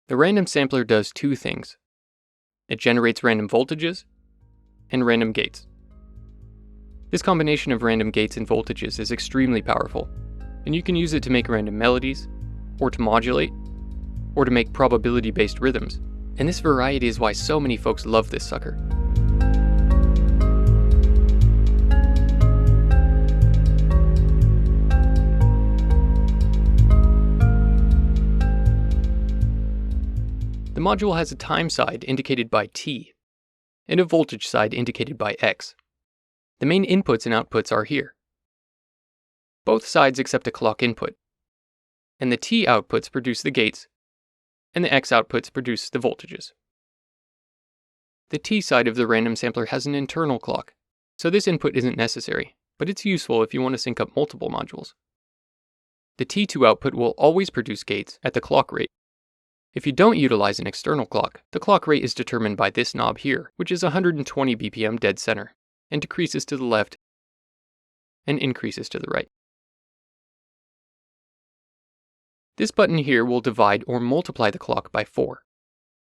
The random sampler does two things. It generates random voltages and random gates. This combination of random gates and voltages is extremely powerful, and you can use it to make random melodies, or to modulate, or to make probability-based rhythms. And this variety is why so many folks love this sucker. The module has a time side indicated by T, and a voltage side indicated by X. The main inputs and outputs are here. Both sides accept a clock input, and the T outputs produce the gates, and the X outputs produce the voltages. The T side of the random sampler has an internal clock, so this input isn't necessary, but it's useful if you want to sync up multiple modules. The T2 output will always produce gates at the clock rate. If you don't utilize an external clock, the clock rate is determined by this knob here, which is 120 BPM dead center, and decreases to the left and increases to the right. This button here will divide or multiply the clock by 4.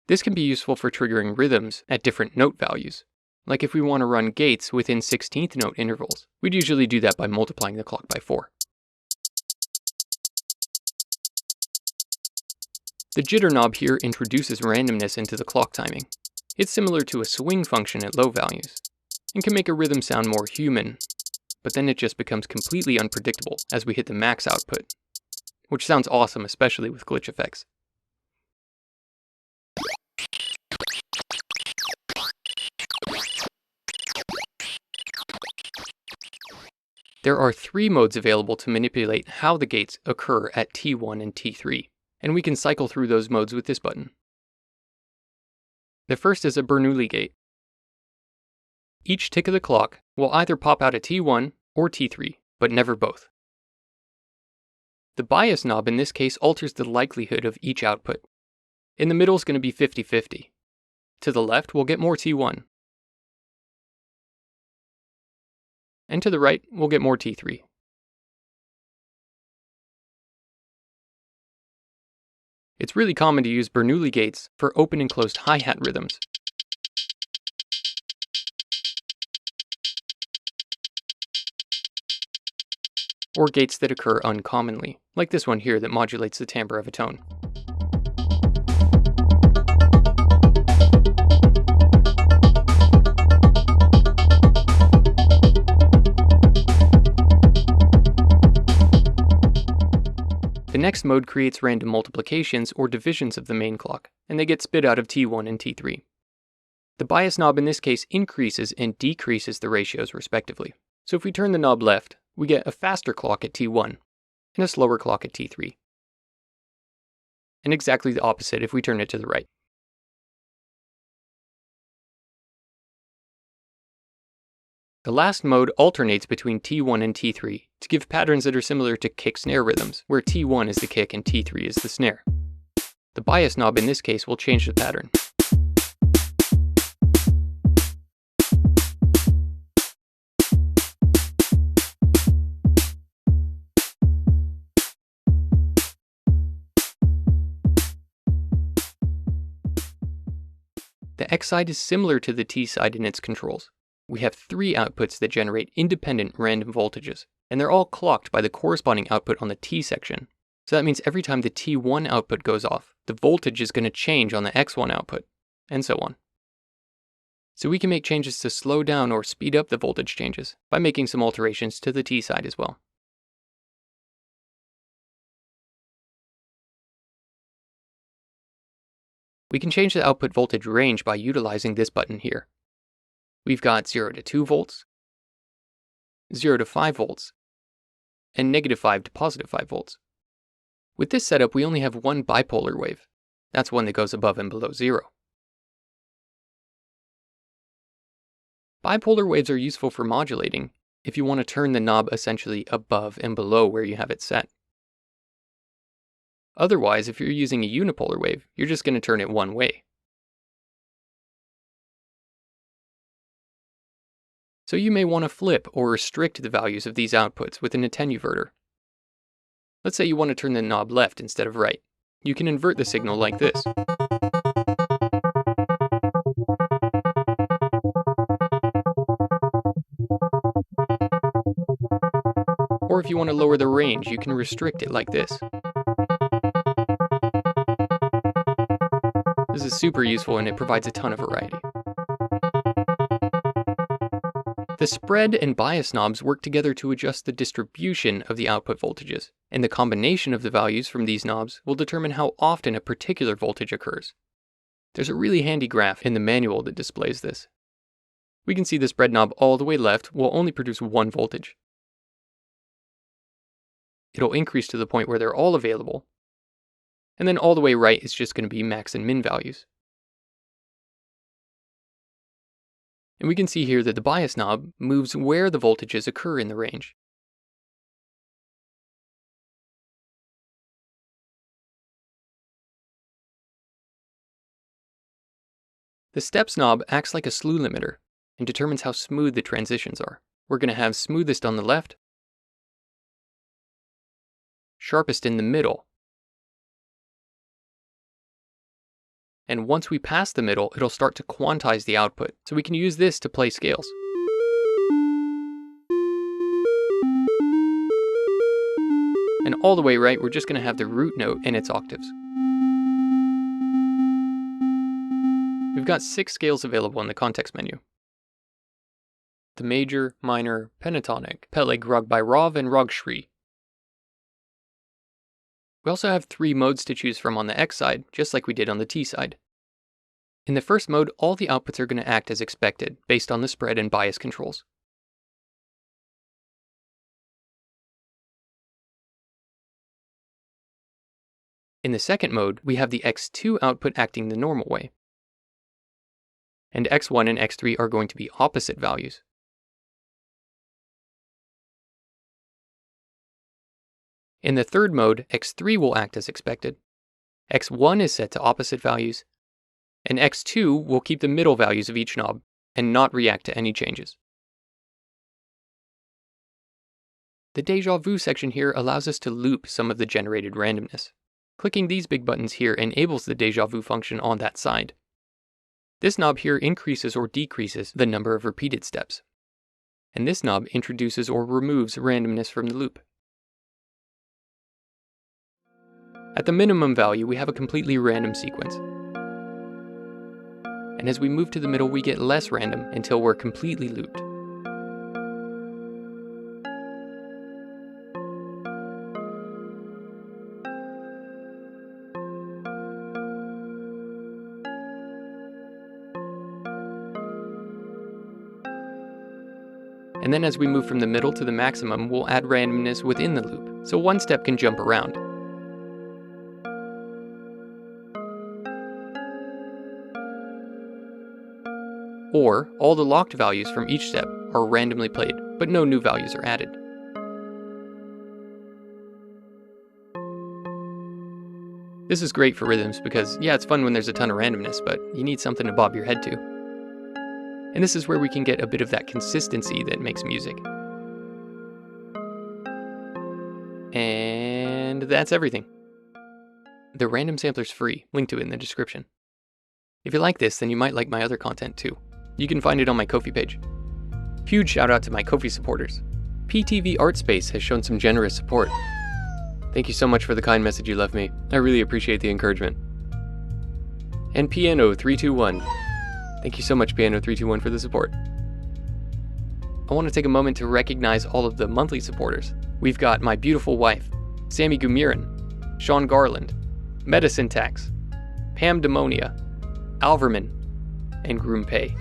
This can be useful for triggering rhythms at different note values. Like if we want to run gates within 16th note intervals, we'd usually do that by multiplying the clock by 4. The jitter knob here introduces randomness into the clock timing. It's similar to a swing function at low values, and can make a rhythm sound more human, but then it just becomes completely unpredictable as we hit the max output, which sounds awesome, especially with glitch effects. There are 3 modes available to manipulate how the gates occur at T1 and T3, and we can cycle through those modes with this button. The first is a Bernoulli gate. Each tick of the clock will either pop out at T1 or T3, but never both. The bias knob in this case alters the likelihood of each output. In the middle is going to be 50-50. To the left, we'll get more T1. And to the right, we'll get more T3. It's really common to use Bernoulli gates for open and closed hi-hat rhythms. Or gates that occur uncommonly, like this one here that modulates the timbre of a tone. The next mode creates random multiplications or divisions of the main clock, and they get spit out of T1 and T3. The bias knob in this case increases and decreases the ratios respectively. So if we turn the knob left, we get a faster clock at T1 and a slower clock at T3. And exactly the opposite if we turn it to the right. The last mode alternates between T1 and T3 to give patterns that are similar to kick-snare rhythms, where T1 is the kick and T3 is the snare. The bias knob in this case will change the pattern. The X side is similar to the T side in its controls. We have 3 outputs that generate independent random voltages, and they're all clocked by the corresponding output on the T section. So that means every time the T1 output goes off, the voltage is going to change on the X1 output, and so on. So we can make changes to slow down or speed up the voltage changes by making some alterations to the T side as well. We can change the output voltage range by utilizing this button here. We've got 0 to 2 volts, 0 to 5 volts, and -5 to +5 volts. With this setup, we only have one bipolar wave. That's one that goes above and below 0. Bipolar waves are useful for modulating if you want to turn the knob essentially above and below where you have it set. Otherwise, if you're using a unipolar wave, you're just going to turn it one way. So you may want to flip or restrict the values of these outputs with an attenuverter. Let's say you want to turn the knob left instead of right. you can invert the signal like this. Or if you want to lower the range, you can restrict it like this. This is super useful and it provides a ton of variety. The spread and bias knobs work together to adjust the distribution of the output voltages, and the combination of the values from these knobs will determine how often a particular voltage occurs. There's a really handy graph in the manual that displays this. We can see the spread knob all the way left will only produce one voltage. It'll increase to the point where they're all available, and then all the way right is just going to be max and min values. And we can see here that the bias knob moves where the voltages occur in the range. The steps knob acts like a slew limiter and determines how smooth the transitions are. We're going to have smoothest on the left, sharpest in the middle, and once we pass the middle, it'll start to quantize the output, so we can use this to play scales. And all the way right, we're just going to have the root note and its octaves. We've got 6 scales available in the context menu. The major, minor, pentatonic, Peleg, Ragbairov, and Ragshri. We also have 3 modes to choose from on the X side, just like we did on the T side. In the first mode, all the outputs are going to act as expected, based on the spread and bias controls. In the second mode, we have the X2 output acting the normal way. And X1 and X3 are going to be opposite values. In the third mode, X3 will act as expected. X1 is set to opposite values, and X2 will keep the middle values of each knob and not react to any changes. The Deja Vu section here allows us to loop some of the generated randomness. Clicking these big buttons here enables the Deja Vu function on that side. This knob here increases or decreases the number of repeated steps, and this knob introduces or removes randomness from the loop. At the minimum value, we have a completely random sequence. And as we move to the middle, we get less random until we're completely looped. And then as we move from the middle to the maximum, we'll add randomness within the loop, so one step can jump around. Or, all the locked values from each step are randomly played, but no new values are added. This is great for rhythms because, yeah, it's fun when there's a ton of randomness, but you need something to bob your head to. And this is where we can get a bit of that consistency that makes music. And that's everything. The random sampler's free, link to it in the description. If you like this, then you might like my other content too. You can find it on my Ko-fi page. Huge shout out to my Ko-fi supporters. PTV Art Space has shown some generous support. Thank you so much for the kind message you left me. I really appreciate the encouragement. And Piano321. Thank you so much, Piano321, for the support. I want to take a moment to recognize all of the monthly supporters. We've got my beautiful wife, Sammy Gumiran, Sean Garland, Metasyntax, Pam Demonia, Alverman, and Groom Pay.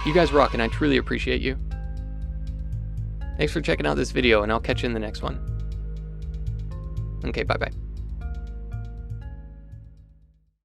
You guys rock, and I truly appreciate you. Thanks for checking out this video, and I'll catch you in the next one. Okay, bye-bye.